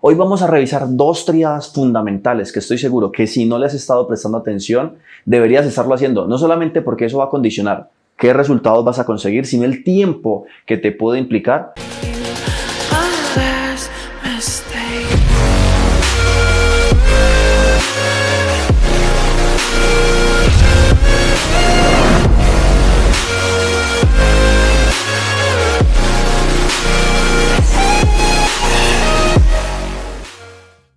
Hoy vamos a revisar dos tríadas fundamentales que estoy seguro que si no le has estado prestando atención, deberías estarlo haciendo, no solamente porque eso va a condicionar qué resultados vas a conseguir, sino el tiempo que te puede implicar.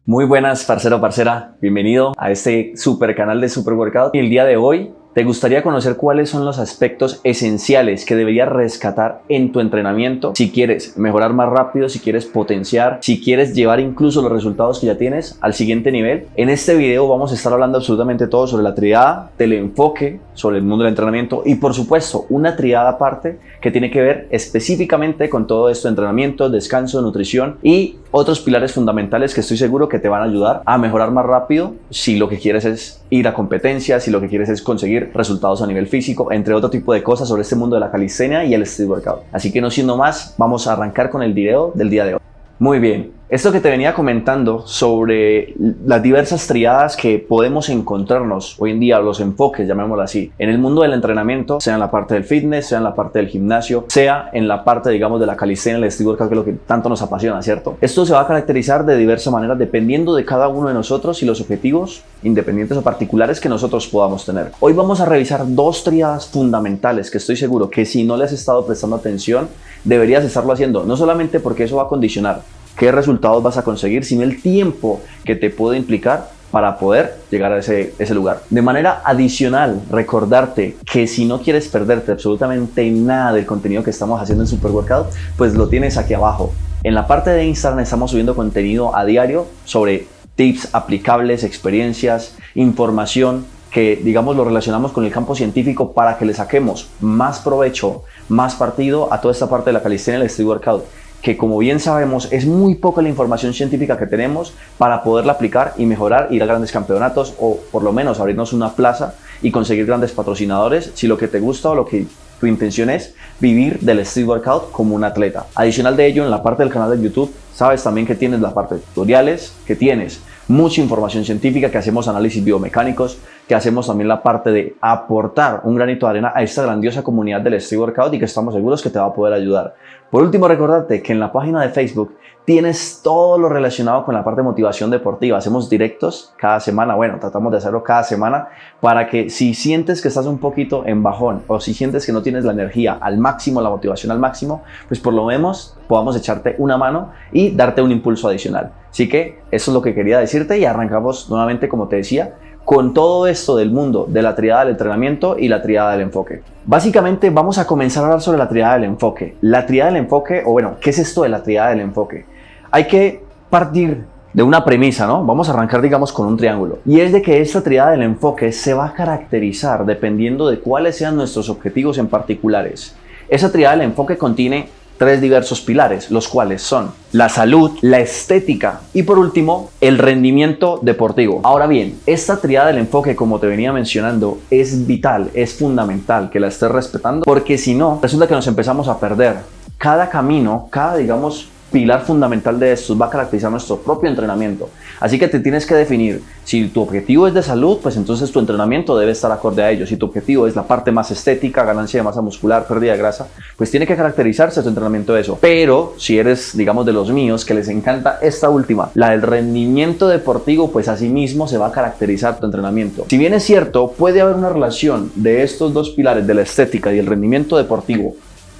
Muy buenas, parcero, parcera. Bienvenido a este super canal de Super Workout. Y el día de hoy te gustaría conocer cuáles son los aspectos esenciales que deberías rescatar en tu entrenamiento si quieres mejorar más rápido, si quieres potenciar, si quieres llevar incluso los resultados que ya tienes al siguiente nivel. En este video vamos a estar hablando absolutamente todo sobre la triada del enfoque, sobre el mundo del entrenamiento y por supuesto una triada aparte que tiene que ver específicamente con todo esto: entrenamiento, descanso, nutrición y otros pilares fundamentales que estoy seguro que te van a ayudar a mejorar más rápido si lo que quieres es ir a competencias, si lo que quieres es conseguir resultados a nivel físico, entre otro tipo de cosas sobre este mundo de la calistenia y el street workout. Así que no siendo más, vamos a arrancar con el video del día de hoy. Muy bien, esto que te venía comentando sobre las diversas triadas que podemos encontrarnos hoy en día, los enfoques, llamémoslo así, en el mundo del entrenamiento, sea en la parte del fitness, sea en la parte del gimnasio, sea en la parte, digamos, de la calistenia, el street workout, que es lo que tanto nos apasiona, ¿cierto? Esto se va a caracterizar de diversas maneras dependiendo de cada uno de nosotros y los objetivos independientes o particulares que nosotros podamos tener. Hoy vamos a revisar dos triadas fundamentales que estoy seguro que si no le has estado prestando atención, deberías estarlo haciendo, no solamente porque eso va a condicionar qué resultados vas a conseguir, sino el tiempo que te puede implicar para poder llegar a ese lugar. De manera adicional, recordarte que si no quieres perderte absolutamente nada del contenido que estamos haciendo en Super Workout, pues lo tienes aquí abajo. En la parte de Instagram estamos subiendo contenido a diario sobre tips aplicables, experiencias, información que, digamos, lo relacionamos con el campo científico para que le saquemos más provecho, más partido a toda esta parte de la calistenia y el street workout, que como bien sabemos es muy poca la información científica que tenemos para poderla aplicar y mejorar, ir a grandes campeonatos o por lo menos abrirnos una plaza y conseguir grandes patrocinadores si lo que te gusta o lo que tu intención es vivir del street workout como un atleta. Adicional de ello, en la parte del canal de YouTube sabes también que tienes la parte de tutoriales, que tienes mucha información científica, que hacemos análisis biomecánicos, que hacemos también la parte de aportar un granito de arena a esta grandiosa comunidad del street workout y que estamos seguros que te va a poder ayudar. Por último, recordarte que en la página de Facebook tienes todo lo relacionado con la parte de motivación deportiva. Hacemos directos cada semana, bueno, tratamos de hacerlo cada semana para que si sientes que estás un poquito en bajón o si sientes que no tienes la energía al máximo, la motivación al máximo, pues por lo menos podamos echarte una mano y darte un impulso adicional. Así que eso es lo que quería decirte y arrancamos nuevamente, como te decía, con todo esto del mundo de la triada del entrenamiento y la triada del enfoque. Básicamente vamos a comenzar a hablar sobre la triada del enfoque. La triada del enfoque, o bueno, ¿qué es esto de la triada del enfoque? Hay que partir de una premisa, ¿no? Vamos a arrancar, digamos, con un triángulo. Y es de que esta triada del enfoque se va a caracterizar dependiendo de cuáles sean nuestros objetivos en particulares. Esa triada del enfoque contiene tres diversos pilares, los cuales son la salud, la estética y por último el rendimiento deportivo. Ahora bien, esta triada del enfoque, como te venía mencionando, es vital, es fundamental que la estés respetando, porque si no, resulta que nos empezamos a perder. Cada camino, cada, digamos, pilar fundamental de estos va a caracterizar nuestro propio entrenamiento. Así que te tienes que definir. Si tu objetivo es de salud, pues entonces tu entrenamiento debe estar acorde a ello. Si tu objetivo es la parte más estética, ganancia de masa muscular, pérdida de grasa, pues tiene que caracterizarse tu entrenamiento de eso. Pero si eres, digamos, de los míos que les encanta esta última, la del rendimiento deportivo, pues así mismo se va a caracterizar tu entrenamiento. Si bien es cierto, puede haber una relación de estos dos pilares, de la estética y el rendimiento deportivo,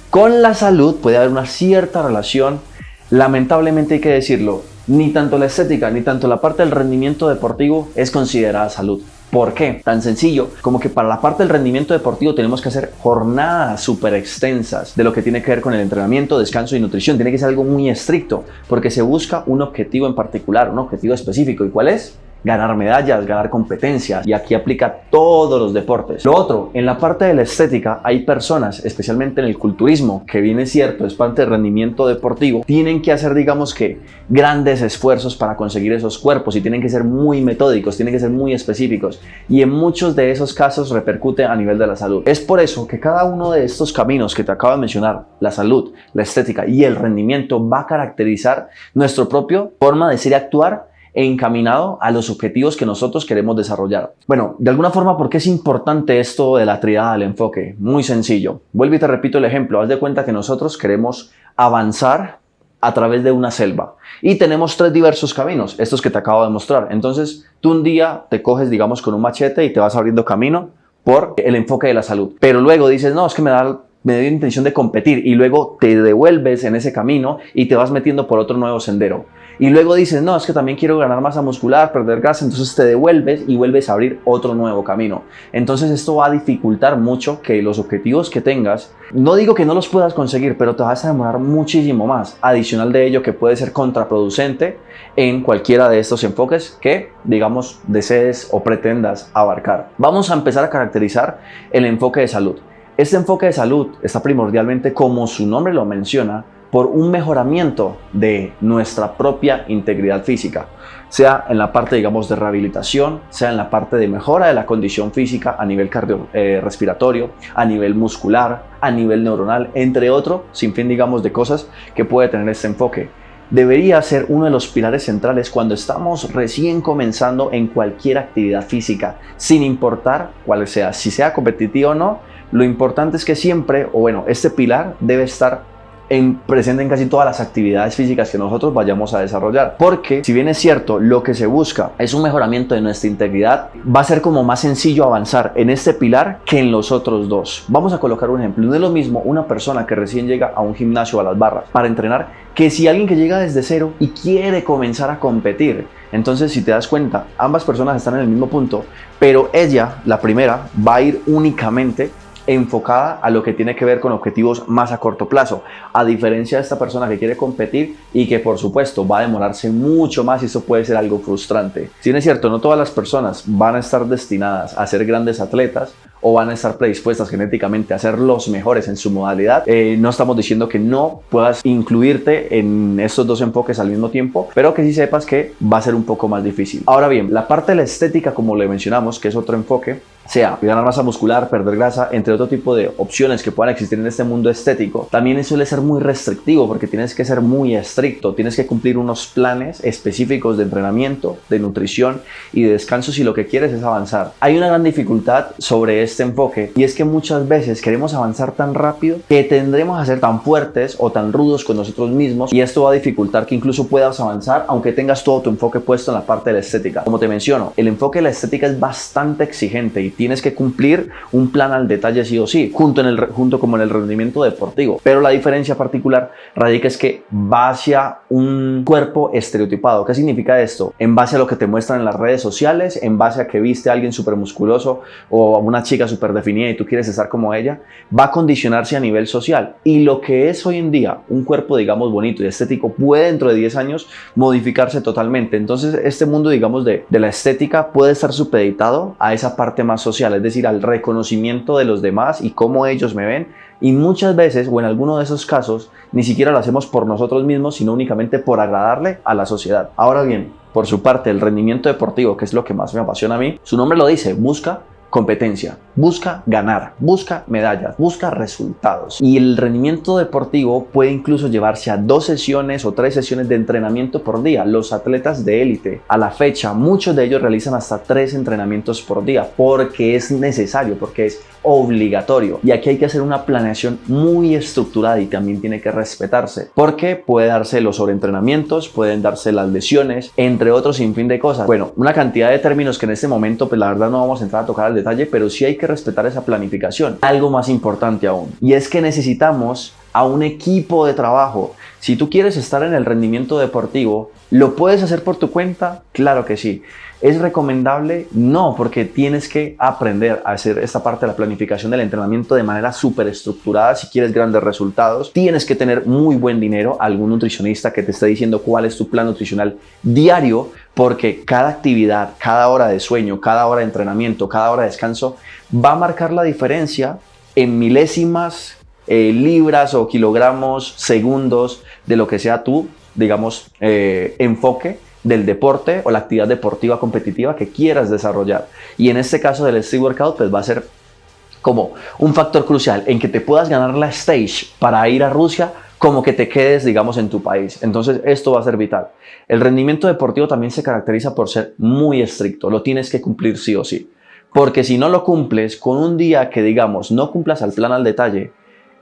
con la salud puede haber una cierta relación. Lamentablemente hay que decirlo, ni tanto la estética ni tanto la parte del rendimiento deportivo es considerada salud. ¿Por qué? Tan sencillo como que para la parte del rendimiento deportivo tenemos que hacer jornadas súper extensas de lo que tiene que ver con el entrenamiento, descanso y nutrición. Tiene que ser algo muy estricto porque se busca un objetivo en particular, un objetivo específico. ¿Y cuál es? ganar medallas, ganar competencias, y aquí aplica todos los deportes. Lo otro, en la parte de la estética hay personas, especialmente en el culturismo, que bien es cierto, es parte del rendimiento deportivo, tienen que hacer, digamos que, grandes esfuerzos para conseguir esos cuerpos y tienen que ser muy metódicos, tienen que ser muy específicos, y en muchos de esos casos repercute a nivel de la salud. Es por eso que cada uno de estos caminos que te acabo de mencionar, la salud, la estética y el rendimiento, va a caracterizar nuestra propia forma de ser y actuar encaminado a los objetivos que nosotros queremos desarrollar. Bueno, de alguna forma, ¿por qué es importante esto de la triada del enfoque? Muy sencillo. Vuelvo y te repito el ejemplo. Haz de cuenta que nosotros queremos avanzar a través de una selva y tenemos 3 diversos caminos, estos que te acabo de mostrar. Entonces, tú un día te coges, digamos, con un machete y te vas abriendo camino por el enfoque de la salud. Pero luego dices, no, es que me dio intención de competir, y luego te devuelves en ese camino y te vas metiendo por otro nuevo sendero. Y luego dices, no, es que también quiero ganar masa muscular, perder grasa, entonces te devuelves y vuelves a abrir otro nuevo camino. Entonces esto va a dificultar mucho que los objetivos que tengas, no digo que no los puedas conseguir, pero te vas a demorar muchísimo más. Adicional de ello, que puede ser contraproducente en cualquiera de estos enfoques que, digamos, desees o pretendas abarcar. Vamos a empezar a caracterizar el enfoque de salud. Este enfoque de salud está primordialmente, como su nombre lo menciona, por un mejoramiento de nuestra propia integridad física, sea en la parte, digamos, de rehabilitación, sea en la parte de mejora de la condición física a nivel respiratorio, a nivel muscular, a nivel neuronal, entre otros, sin fin, digamos, de cosas que puede tener este enfoque. Debería ser uno de los pilares centrales cuando estamos recién comenzando en cualquier actividad física, sin importar cuál sea, si sea competitiva o no. Lo importante es que siempre, o bueno, este pilar debe estar presente en casi todas las actividades físicas que nosotros vayamos a desarrollar, porque si bien es cierto, lo que se busca es un mejoramiento de nuestra integridad, va a ser como más sencillo avanzar en este pilar que en los otros dos. Vamos a colocar un ejemplo. No es lo mismo una persona que recién llega a un gimnasio, a las barras, para entrenar, que si alguien que llega desde cero y quiere comenzar a competir. Entonces, si te das cuenta, ambas personas están en el mismo punto, pero ella, la primera, va a ir únicamente enfocada a lo que tiene que ver con objetivos más a corto plazo, a diferencia de esta persona que quiere competir y que, por supuesto, va a demorarse mucho más, y esto puede ser algo frustrante. Si bien es cierto, no todas las personas van a estar destinadas a ser grandes atletas o van a estar predispuestas genéticamente a ser los mejores en su modalidad. No estamos diciendo que no puedas incluirte en estos dos enfoques al mismo tiempo, pero que sí sepas que va a ser un poco más difícil. Ahora bien, la parte de la estética, como le mencionamos, que es otro enfoque, sea ganar masa muscular, perder grasa, entre otro tipo de opciones que puedan existir en este mundo estético, también suele ser muy restrictivo, porque tienes que ser muy estricto, tienes que cumplir unos planes específicos de entrenamiento, de nutrición y de descanso si lo que quieres es avanzar. Hay una gran dificultad sobre este enfoque, y es que muchas veces queremos avanzar tan rápido que tendremos a ser tan fuertes o tan rudos con nosotros mismos, y esto va a dificultar que incluso puedas avanzar aunque tengas todo tu enfoque puesto en la parte de la estética. Como te menciono, el enfoque de la estética es bastante exigente y tienes que cumplir un plan al detalle sí o sí, junto como en el rendimiento deportivo. Pero la diferencia particular radica es que va hacia un cuerpo estereotipado. ¿Qué significa esto? En base a lo que te muestran en las redes sociales, en base a que viste a alguien súper musculoso o a una chica súper definida y tú quieres estar como ella, va a condicionarse a nivel social. Y lo que es hoy en día un cuerpo, digamos, bonito y estético, puede dentro de 10 años modificarse totalmente. Entonces, este mundo, digamos, de la estética puede estar supeditado a esa parte más social, es decir, al reconocimiento de los demás y cómo ellos me ven. Y muchas veces, o en alguno de esos casos, ni siquiera lo hacemos por nosotros mismos, sino únicamente por agradarle a la sociedad. Ahora bien, por su parte, el rendimiento deportivo, que es lo que más me apasiona a mí, su nombre lo dice, busca competencia, busca ganar, busca medallas, busca resultados. Y el rendimiento deportivo puede incluso llevarse a 2 sesiones o 3 sesiones de entrenamiento por día. Los atletas de élite, a la fecha, muchos de ellos realizan hasta 3 entrenamientos por día, porque es necesario, porque es obligatorio. Y aquí hay que hacer una planeación muy estructurada y también tiene que respetarse, porque puede darse los sobreentrenamientos, pueden darse las lesiones, entre otros sinfín de cosas. Bueno, una cantidad de términos que en este momento, pues la verdad no vamos a entrar a tocar al detalle, pero sí hay que respetar esa planificación. Algo más importante aún, y es que necesitamos a un equipo de trabajo. Si tú quieres estar en el rendimiento deportivo, ¿lo puedes hacer por tu cuenta? Claro que sí. ¿Es recomendable? No, porque tienes que aprender a hacer esta parte de la planificación del entrenamiento de manera súper estructurada. Si quieres grandes resultados, tienes que tener muy buen dinero, algún nutricionista que te esté diciendo cuál es tu plan nutricional diario, porque cada actividad, cada hora de sueño, cada hora de entrenamiento, cada hora de descanso va a marcar la diferencia en milésimas, libras o kilogramos, segundos de lo que sea tu, digamos, enfoque del deporte o la actividad deportiva competitiva que quieras desarrollar. Y en este caso del street workout, pues va a ser como un factor crucial en que te puedas ganar la stage para ir a Rusia, como que te quedes, digamos, en tu país. Entonces esto va a ser vital. El rendimiento deportivo también se caracteriza por ser muy estricto, lo tienes que cumplir sí o sí, porque si no lo cumples, con un día que, digamos, no cumplas al plan al detalle,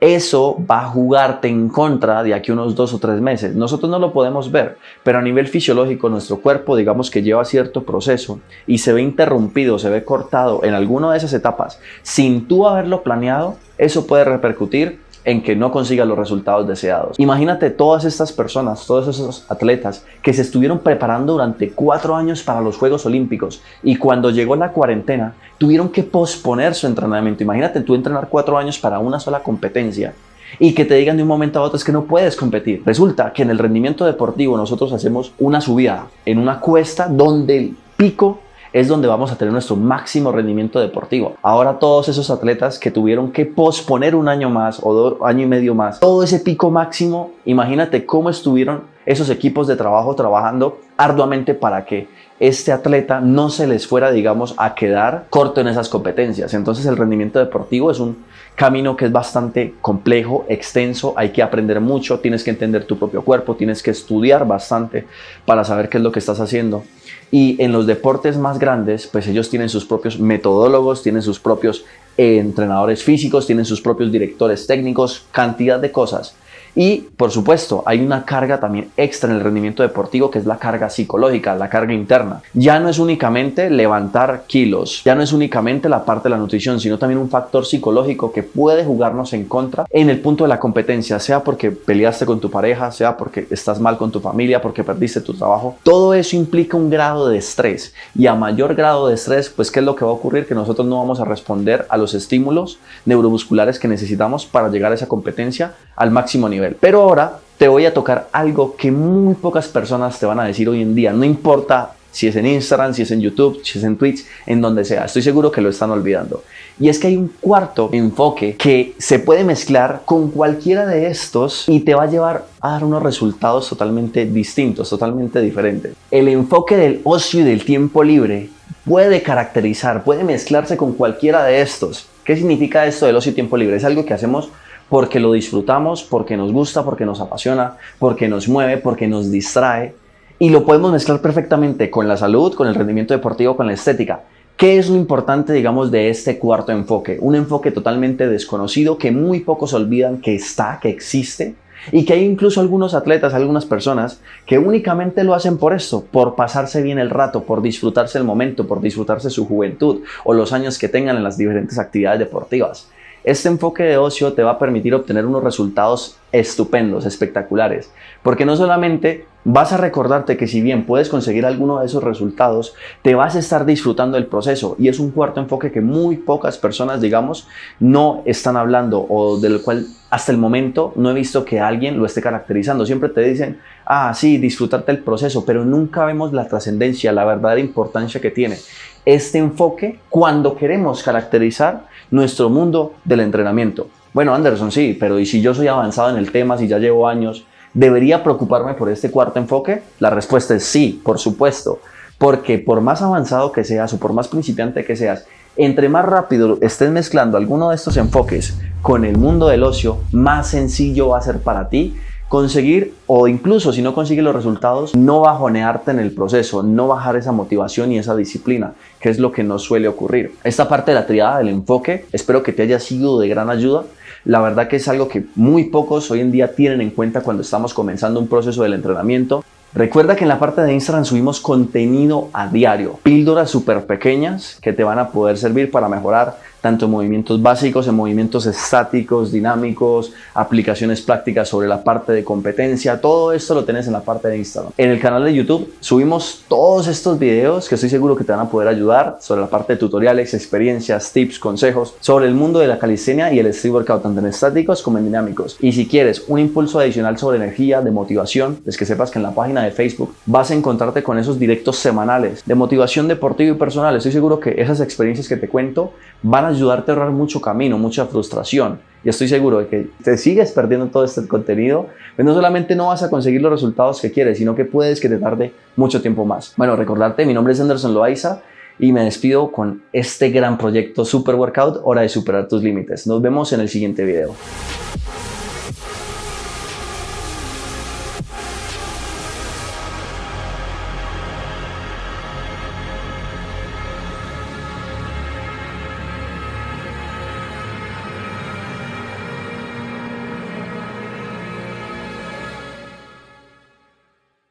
eso va a jugarte en contra de aquí unos 2 o 3 meses. Nosotros no lo podemos ver, pero a nivel fisiológico nuestro cuerpo, digamos que lleva cierto proceso y se ve interrumpido, se ve cortado en alguna de esas etapas sin tú haberlo planeado. Eso puede repercutir en que no consigas los resultados deseados. Imagínate todas estas personas, todos esos atletas que se estuvieron preparando durante 4 años para los Juegos Olímpicos y cuando llegó la cuarentena tuvieron que posponer su entrenamiento. Imagínate tú entrenar 4 años para una sola competencia y que te digan de un momento a otro es que no puedes competir. Resulta que en el rendimiento deportivo nosotros hacemos una subida en una cuesta donde el pico es donde vamos a tener nuestro máximo rendimiento deportivo. Ahora todos esos atletas que tuvieron que posponer un año más o año y medio más, todo ese pico máximo, imagínate cómo estuvieron esos equipos de trabajo trabajando arduamente para que este atleta no se les fuera, digamos, a quedar corto en esas competencias. Entonces el rendimiento deportivo es un camino que es bastante complejo, extenso, hay que aprender mucho, tienes que entender tu propio cuerpo, tienes que estudiar bastante para saber qué es lo que estás haciendo. Y en los deportes más grandes, pues ellos tienen sus propios metodólogos, tienen sus propios entrenadores físicos, tienen sus propios directores técnicos, cantidad de cosas. Y por supuesto hay una carga también extra en el rendimiento deportivo, que es la carga psicológica, la carga interna. Ya no es únicamente levantar kilos, ya no es únicamente la parte de la nutrición, sino también un factor psicológico que puede jugarnos en contra en el punto de la competencia, sea porque peleaste con tu pareja, sea porque estás mal con tu familia, porque perdiste tu trabajo. Todo eso implica un grado de estrés, y a mayor grado de estrés, pues ¿qué es lo que va a ocurrir? Que nosotros no vamos a responder a los estímulos neuromusculares que necesitamos para llegar a esa competencia al máximo nivel. Pero ahora te voy a tocar algo que muy pocas personas te van a decir hoy en día. No importa si es en Instagram, si es en YouTube, si es en Twitch, en donde sea. Estoy seguro que lo están olvidando. Y es que hay un cuarto enfoque que se puede mezclar con cualquiera de estos y te va a llevar a dar unos resultados totalmente distintos, totalmente diferentes. El enfoque del ocio y del tiempo libre puede caracterizar, puede mezclarse con cualquiera de estos. ¿Qué significa esto del ocio y tiempo libre? Es algo que hacemos porque lo disfrutamos, porque nos gusta, porque nos apasiona, porque nos mueve, porque nos distrae, y lo podemos mezclar perfectamente con la salud, con el rendimiento deportivo, con la estética. ¿Qué es lo importante, digamos, de este cuarto enfoque? Un enfoque totalmente desconocido que muy pocos olvidan que está, que existe, y que hay incluso algunos atletas, algunas personas que únicamente lo hacen por esto, por pasarse bien el rato, por disfrutarse el momento, por disfrutarse su juventud o los años que tengan en las diferentes actividades deportivas. Este enfoque de ocio te va a permitir obtener unos resultados estupendos, espectaculares, porque no solamente vas a recordarte que si bien puedes conseguir alguno de esos resultados, te vas a estar disfrutando del proceso, y es un cuarto enfoque que muy pocas personas, digamos, no están hablando, o del cual hasta el momento no he visto que alguien lo esté caracterizando. Siempre te dicen, ah, sí, disfrutarte del proceso, pero nunca vemos la trascendencia, la verdadera importancia que tiene este enfoque cuando queremos caracterizar nuestro mundo del entrenamiento. Bueno, Anderson, sí, pero ¿y si yo soy avanzado en el tema, si ya llevo años, debería preocuparme por este cuarto enfoque? La respuesta es sí, por supuesto, porque por más avanzado que seas o por más principiante que seas, entre más rápido estés mezclando alguno de estos enfoques con el mundo del ocio, más sencillo va a ser para ti conseguir, o incluso si no consigues los resultados, no bajonearte en el proceso, no bajar esa motivación y esa disciplina, que es lo que no suele ocurrir. Esta parte de la triada del enfoque, espero que te haya sido de gran ayuda. La verdad que es algo que muy pocos hoy en día tienen en cuenta cuando estamos comenzando un proceso del entrenamiento. Recuerda que en la parte de Instagram subimos contenido a diario, píldoras súper pequeñas que te van a poder servir para mejorar tanto en movimientos básicos, en movimientos estáticos, dinámicos, aplicaciones prácticas sobre la parte de competencia. Todo esto lo tienes en la parte de Instagram. En el canal de YouTube subimos todos estos videos que estoy seguro que te van a poder ayudar sobre la parte de tutoriales, experiencias, tips, consejos sobre el mundo de la calistenia y el street workout, tanto en estáticos como en dinámicos. Y si quieres un impulso adicional sobre energía, de motivación, es que sepas que en la página de Facebook vas a encontrarte con esos directos semanales de motivación deportiva y personal. Estoy seguro que esas experiencias que te cuento van a ayudarte a ahorrar mucho camino, mucha frustración. Y estoy seguro de que te sigues perdiendo todo este contenido, pero no solamente no vas a conseguir los resultados que quieres, sino que puedes que te tarde mucho tiempo más. Bueno, recordarte, mi nombre es Anderson Loaiza y me despido con este gran proyecto Super Workout, hora de superar tus límites. Nos vemos en el siguiente video.